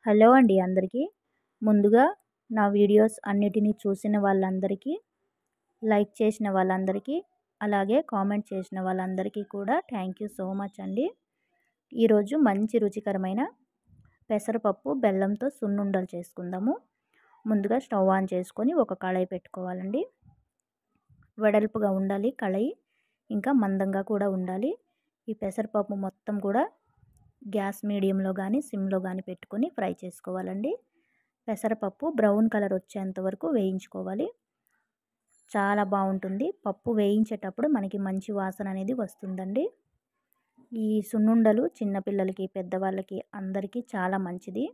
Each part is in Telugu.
హలో అండి అందరికీ. ముందుగా నా వీడియోస్ అన్నిటిని చూసిన వాళ్ళందరికీ, లైక్ చేసిన వాళ్ళందరికీ, అలాగే కామెంట్ చేసిన వాళ్ళందరికీ కూడా థ్యాంక్ యూ సో మచ్ అండి. ఈరోజు మంచి రుచికరమైన పెసరపప్పు బెల్లంతో సున్నుండలు చేసుకుందాము. ముందుగా స్టవ్ ఆన్ చేసుకొని ఒక కళాయి పెట్టుకోవాలండి. వెడల్పుగా ఉండాలి కళాయి, ఇంకా మందంగా కూడా ఉండాలి. ఈ పెసరపప్పు మొత్తం కూడా గ్యాస్ మీడియంలో కానీ సిమ్లో కానీ పెట్టుకొని ఫ్రై చేసుకోవాలండి. పెసరపప్పు బ్రౌన్ కలర్ వచ్చేంత వరకు వేయించుకోవాలి. చాలా బాగుంటుంది. పప్పు వేయించేటప్పుడు మనకి మంచి వాసన అనేది వస్తుందండి. ఈ సున్నుండలు చిన్నపిల్లలకి, పెద్దవాళ్ళకి అందరికీ చాలా మంచిది.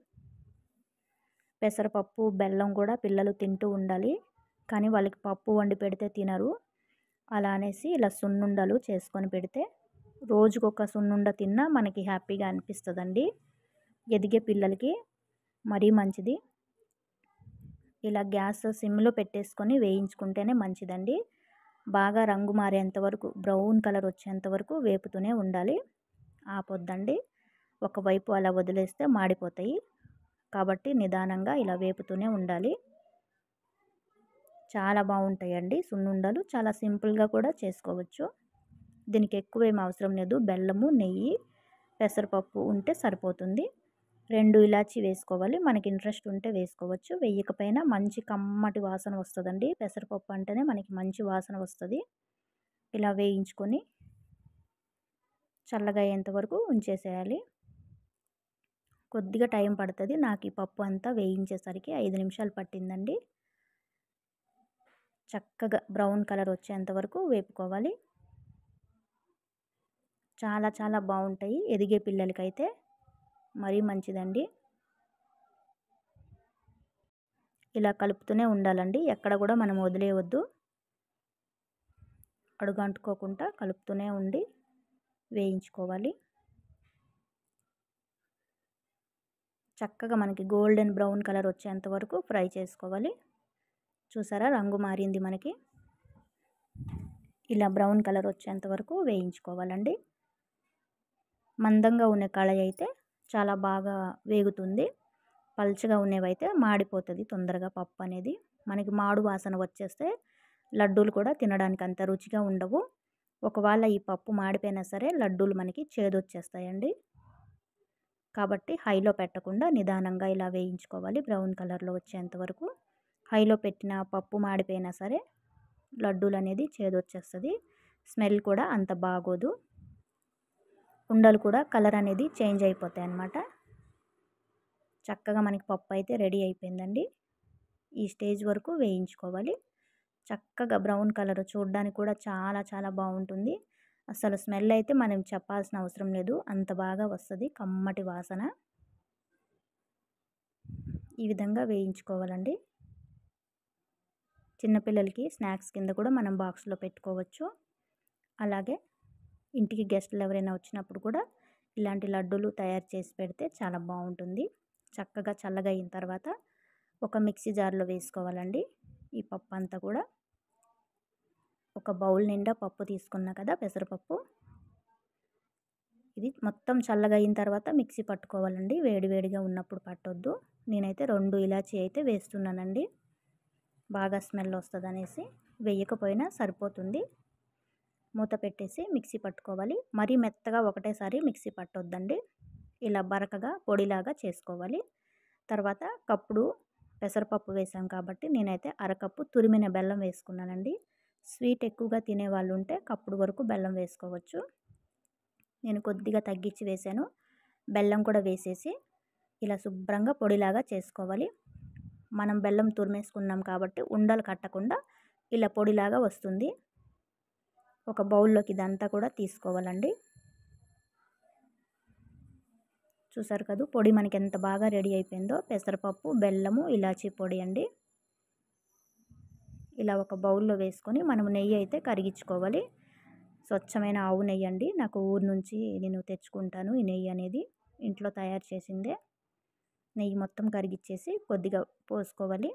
పెసరపప్పు బెల్లం కూడా పిల్లలు తింటూ ఉండాలి, కానీ వాళ్ళకి పప్పు వండి పెడితే తినరు. అలా అనేసి ఇలా సున్నుండలు చేసుకొని పెడితే రోజుకొక సున్నుండ తిన్నా మనకి హ్యాపీగా అనిపిస్తుందండి. ఎదిగే పిల్లలకి మరీ మంచిది. ఇలా గ్యాస్ సిమ్లో పెట్టేసుకొని వేయించుకుంటేనే మంచిదండి. బాగా రంగు మారేంత వరకు, బ్రౌన్ కలర్ వచ్చేంత వరకు వేపుతూనే ఉండాలి. ఆపొద్దండి. ఒకవైపు అలా వదిలేస్తే మాడిపోతాయి. కాబట్టి నిదానంగా ఇలా వేపుతూనే ఉండాలి. చాలా బాగుంటాయండి సున్నుండలు. చాలా సింపుల్గా కూడా చేసుకోవచ్చు. దీనికి ఎక్కువేం అవసరం లేదు. బెల్లము, నెయ్యి, పెసరపప్పు ఉంటే సరిపోతుంది. 2 ఇలాచి వేసుకోవాలి. మనకి ఇంట్రెస్ట్ ఉంటే వేసుకోవచ్చు, వేయకపోయినా మంచి కమ్మటి వాసన వస్తుందండి. పెసరపప్పు అంటేనే మనకి మంచి వాసన వస్తుంది. ఇలా వేయించుకొని చల్లగా అయ్యేంత వరకు ఉంచేసేయాలి. కొద్దిగా టైం పడుతుంది. నాకు ఈ పప్పు అంతా వేయించేసరికి 5 నిమిషాలు పట్టిందండి. చక్కగా బ్రౌన్ కలర్ వచ్చేంత వరకు వేపుకోవాలి. చాలా చాలా బాగుంటాయి. ఎదిగే పిల్లలకైతే మరీ మంచిదండి. ఇలా కలుపుతూనే ఉండాలండి. ఎక్కడ కూడా మనం వదిలేయవద్దు. అడుగు అంటుకోకుండా కలుపుతూనే ఉండి వేయించుకోవాలి. చక్కగా మనకి గోల్డెన్ బ్రౌన్ కలర్ వచ్చేంత వరకు ఫ్రై చేసుకోవాలి. చూసారా, రంగు మారింది మనకి. ఇలా బ్రౌన్ కలర్ వచ్చేంత వరకు వేయించుకోవాలండి. మందంగా ఉన్న కళాయి అయితే చాలా బాగా వేగుతుంది. పల్చగా ఉన్నవైతే మాడిపోతుంది తొందరగా పప్పు అనేది. మనకి మాడు వాసన వచ్చేస్తే లడ్డూలు కూడా తినడానికి అంత రుచిగా ఉండవు. ఒకవేళ ఈ పప్పు మాడిపోయినా సరే లడ్డూలు మనకి చేదొచ్చేస్తాయండి. కాబట్టి హైలో పెట్టకుండా నిదానంగా ఇలా వేయించుకోవాలి. బ్రౌన్ కలర్లో వచ్చేంత వరకు. హైలో పెట్టిన పప్పు మాడిపోయినా సరే లడ్డూలు అనేది చేదొచ్చేస్తుంది. స్మెల్ కూడా అంత బాగోదు. ఉండలు కూడా కలర్ అనేది చేంజ్ అయిపోతాయి అన్నమాట. చక్కగా మనకి పప్పు అయితే రెడీ అయిపోయిందండి. ఈ స్టేజ్ వరకు వేయించుకోవాలి. చక్కగా బ్రౌన్ కలర్ చూడడానికి కూడా చాలా చాలా బాగుంటుంది. అసలు స్మెల్ అయితే మనం చెప్పాల్సిన అవసరం లేదు, అంత బాగా వస్తుంది కమ్మటి వాసన. ఈ విధంగా వేయించుకోవాలండి. చిన్నపిల్లలకి స్నాక్స్ కింద కూడా మనం బాక్స్లో పెట్టుకోవచ్చు. అలాగే ఇంటికి గెస్టులు ఎవరైనా వచ్చినప్పుడు కూడా ఇలాంటి లడ్డూలు తయారు చేసి పెడితే చాలా బాగుంటుంది. చక్కగా చల్లగా అయిన తర్వాత ఒక మిక్సీ జార్లో వేసుకోవాలండి. ఈ పప్పు అంతా కూడా ఒక బౌల్ నిండా పప్పు తీసుకున్నా కదా, పెసరపప్పు. ఇది మొత్తం చల్లగా అయిన తర్వాత మిక్సీ పట్టుకోవాలండి. వేడివేడిగా ఉన్నప్పుడు పట్టొద్దు. నేనైతే 2 ఇలాచి అయితే వేస్తున్నానండి. బాగా స్మెల్ వస్తుంది అనేసి. వేయకపోయినా సరిపోతుంది. మూత పెట్టేసి మిక్సీ పట్టుకోవాలి. మరీ మెత్తగా ఒకటేసారి మిక్సీ పట్టొద్దండి. ఇలా బరకగా పొడిలాగా చేసుకోవాలి. తర్వాత కప్పుడు పెసరపప్పు వేసాం కాబట్టి నేనైతే అరకప్పు తురిమిన బెల్లం వేసుకున్నానండి. స్వీట్ ఎక్కువగా తినే వాళ్ళు ఉంటే కప్పుడు వరకు బెల్లం వేసుకోవచ్చు. నేను కొద్దిగా తగ్గించి వేసాను. బెల్లం కూడా వేసేసి ఇలా శుభ్రంగా పొడిలాగా చేసుకోవాలి. మనం బెల్లం తురిమేసుకున్నాం కాబట్టి ఉండలు కట్టకుండా ఇలా పొడిలాగా వస్తుంది. ఒక బౌల్లోకి ఇదంతా కూడా తీసుకోవాలండి. చూసారు కదా పొడి మనకి ఎంత బాగా రెడీ అయిపోయిందో. పెసరపప్పు, బెల్లము, ఇలాచీ పొడి అండి. ఇలా ఒక బౌల్లో వేసుకొని మనం నెయ్యి అయితే కరిగించుకోవాలి. స్వచ్ఛమైన ఆవు నెయ్యి అండి. నాకు ఊరు నుంచి నేను తెచ్చుకుంటాను ఈ నెయ్యి అనేది. ఇంట్లో తయారు చేసిందే. నెయ్యి మొత్తం కరిగిచ్చేసి కొద్దిగా పోసుకోవాలి.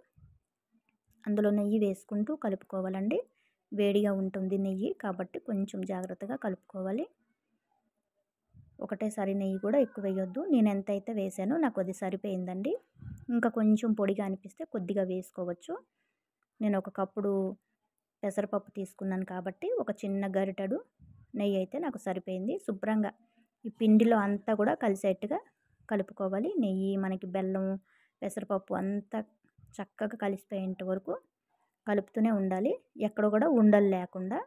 అందులో నెయ్యి వేసుకుంటూ కలుపుకోవాలండి. వేడిగా ఉంటుంది నెయ్యి కాబట్టి కొంచెం జాగ్రత్తగా కలుపుకోవాలి. ఒకటేసారి నెయ్యి కూడా ఎక్కువ వేయొద్దు. నేను ఎంతైతే వేసానో నాకు అది సరిపోయిందండి. ఇంకా కొంచెం పొడిగా అనిపిస్తే కొద్దిగా వేసుకోవచ్చు. నేను ఒక కప్పుడు పెసరపప్పు తీసుకున్నాను కాబట్టి ఒక చిన్న గరిటెడు నెయ్యి అయితే నాకు సరిపోయింది. శుభ్రంగా ఈ పిండిలో అంతా కూడా కలిసేట్టుగా కలుపుకోవాలి. నెయ్యి, మనకి బెల్లం, పెసరపప్పు అంతా చక్కగా కలిసిపోయేంత వరకు కలుపుతూనే ఉండాలి. ఎక్కడ కూడా ఉండలు లేకుండా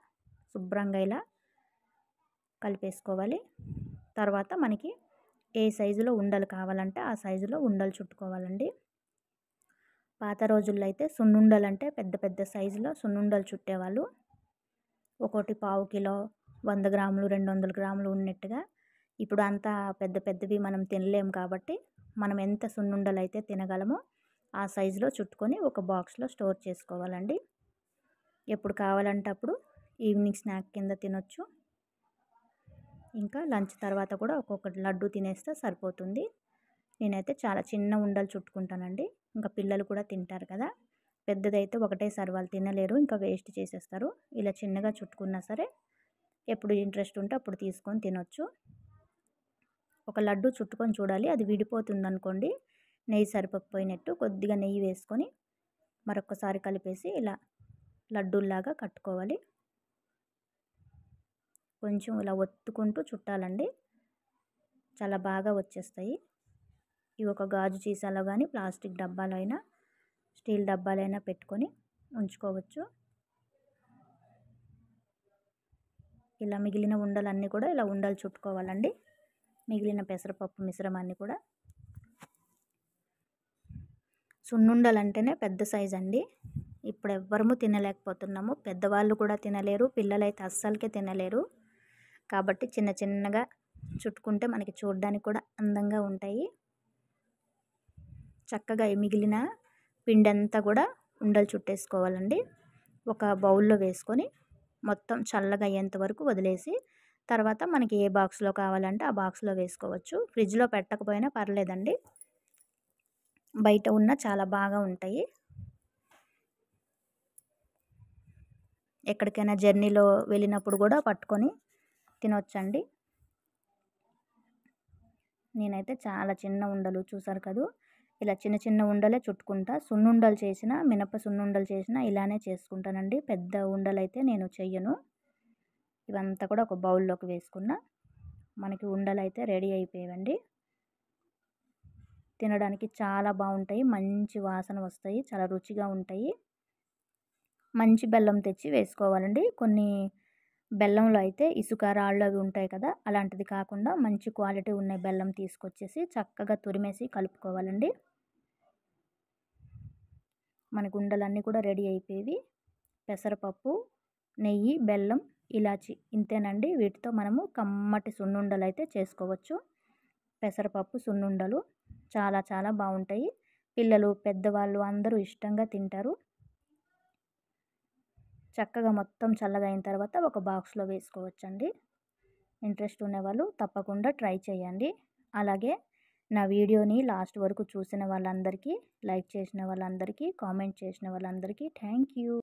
శుభ్రంగా ఇలా కలిపేసుకోవాలి. తర్వాత మనకి ఏ సైజులో ఉండలు కావాలంటే ఆ సైజులో ఉండలు చుట్టుకోవాలండి. పాత రోజుల్లో అయితే సున్నుండలు అంటే పెద్ద పెద్ద సైజులో సున్నుండలు చుట్టేవాళ్ళు. ఒక్కోటి పావు కిలో, 100 గ్రాములు, 200 గ్రాములు ఉన్నట్టుగా. ఇప్పుడు అంతా పెద్ద పెద్దవి మనం తినలేము కాబట్టి మనం ఎంత సున్నుండలు అయితే తినగలమో ఆ సైజులో చుట్టుకొని ఒక బాక్స్లో స్టోర్ చేసుకోవాలండి. ఎప్పుడు కావాలంటే అప్పుడు ఈవినింగ్ స్నాక్ కింద తినొచ్చు. ఇంకా లంచ్ తర్వాత కూడా ఒక్కొక్కటి లడ్డు తినేస్తే సరిపోతుంది. నేనైతే చాలా చిన్న ఉండలు చుట్టుకుంటానండి. ఇంకా పిల్లలు కూడా తింటారు కదా. పెద్దదైతే ఒకటేసారి వాళ్ళు తినలేరు, ఇంకా వేస్ట్ చేసేస్తారు. ఇలా చిన్నగా చుట్టుకున్నా సరే ఎప్పుడు ఇంట్రెస్ట్ ఉంటే అప్పుడు తీసుకొని తినొచ్చు. ఒక లడ్డు చుట్టుకొని చూడాలి, అది విడిపోతుంది అనుకోండి నెయ్యి సరిపోకపోయినట్టు. కొద్దిగా నెయ్యి వేసుకొని మరొకసారి కలిపేసి ఇలా లడ్డూల్లాగా కట్టుకోవాలి. కొంచెం ఇలా ఒత్తుకుంటూ చుట్టాలండి, చాలా బాగా వచ్చేస్తాయి. ఇవి ఒక గాజు సీసాలో కానీ ప్లాస్టిక్ డబ్బాలో అయినా స్టీల్ డబ్బాలైనా పెట్టుకొని ఉంచుకోవచ్చు. ఇలా మిగిలిన ఉండలన్నీ కూడా ఇలా ఉండలు చుట్టుకోవాలండి. మిగిలిన పెసరపప్పు మిశ్రమాన్ని కూడా. సున్నుండలు అంటేనే పెద్ద సైజు అండి. ఇప్పుడు ఎవ్వరము తినలేకపోతున్నాము. పెద్దవాళ్ళు కూడా తినలేరు, పిల్లలైతే అస్సలకే తినలేరు. కాబట్టి చిన్న చిన్నగా చుట్టుకుంటే మనకి చూడడానికి కూడా అందంగా ఉంటాయి. చక్కగా మిగిలిన పిండి అంతా కూడా ఉండలు చుట్టేసుకోవాలండి. ఒక బౌల్లో వేసుకొని మొత్తం చల్లగా అయ్యేంత వరకు వదిలేసి తర్వాత మనకి ఏ బాక్స్లో కావాలంటే ఆ బాక్స్లో వేసుకోవచ్చు. ఫ్రిడ్జ్లో పెట్టకపోయినా పర్లేదండి, బయట ఉన్న చాలా బాగా ఉంటాయి. ఎక్కడికైనా జర్నీలో వెళ్ళినప్పుడు కూడా పట్టుకొని తినొచ్చండి. నేనైతే చాలా చిన్న ఉండలు చూసారు కదా, ఇలా చిన్న చిన్న ఉండలే చుట్టుకుంటా. సున్నుండలు చేసిన, మినప సున్నుండలు చేసిన ఇలానే చేసుకుంటానండి. పెద్ద ఉండలు అయితే నేను చెయ్యను. ఇవంతా కూడా ఒక బౌల్లోకి వేసుకున్న మనకి ఉండలు అయితే రెడీ అయిపోయాయండి. తినడానికి చాలా బాగుంటాయి, మంచి వాసన వస్తాయి, చాలా రుచిగా ఉంటాయి. మంచి బెల్లం తెచ్చి వేసుకోవాలండి. కొన్ని బెల్లంలో అయితే ఇసుక రాళ్ళు అవి ఉంటాయి కదా, అలాంటిది కాకుండా మంచి క్వాలిటీ ఉన్న బెల్లం తీసుకొచ్చేసి చక్కగా తురిమేసి కలుపుకోవాలండి. మనకు ఉండలన్నీ కూడా రెడీ అయిపోయేవి. పెసరపప్పు, నెయ్యి, బెల్లం, ఇలాచి ఇంతేనండి. వీటితో మనము కమ్మటి సున్నుండలు అయితే చేసుకోవచ్చు. పెసరపప్పు సున్నుండలు చాలా చాలా బాగుంటాయి. పిల్లలు, పెద్దవాళ్ళు అందరూ ఇష్టంగా తింటారు. చక్కగా మొత్తం చల్లగా అయిన తర్వాత ఒక బాక్స్లో వేసుకోవచ్చండి. ఇంట్రెస్ట్ ఉన్నవాళ్ళు తప్పకుండా ట్రై చేయండి. అలాగే నా వీడియోని లాస్ట్ వరకు చూసిన వాళ్ళందరికీ, లైక్ చేసిన వాళ్ళందరికీ, కామెంట్ చేసిన వాళ్ళందరికీ థ్యాంక్ యూ.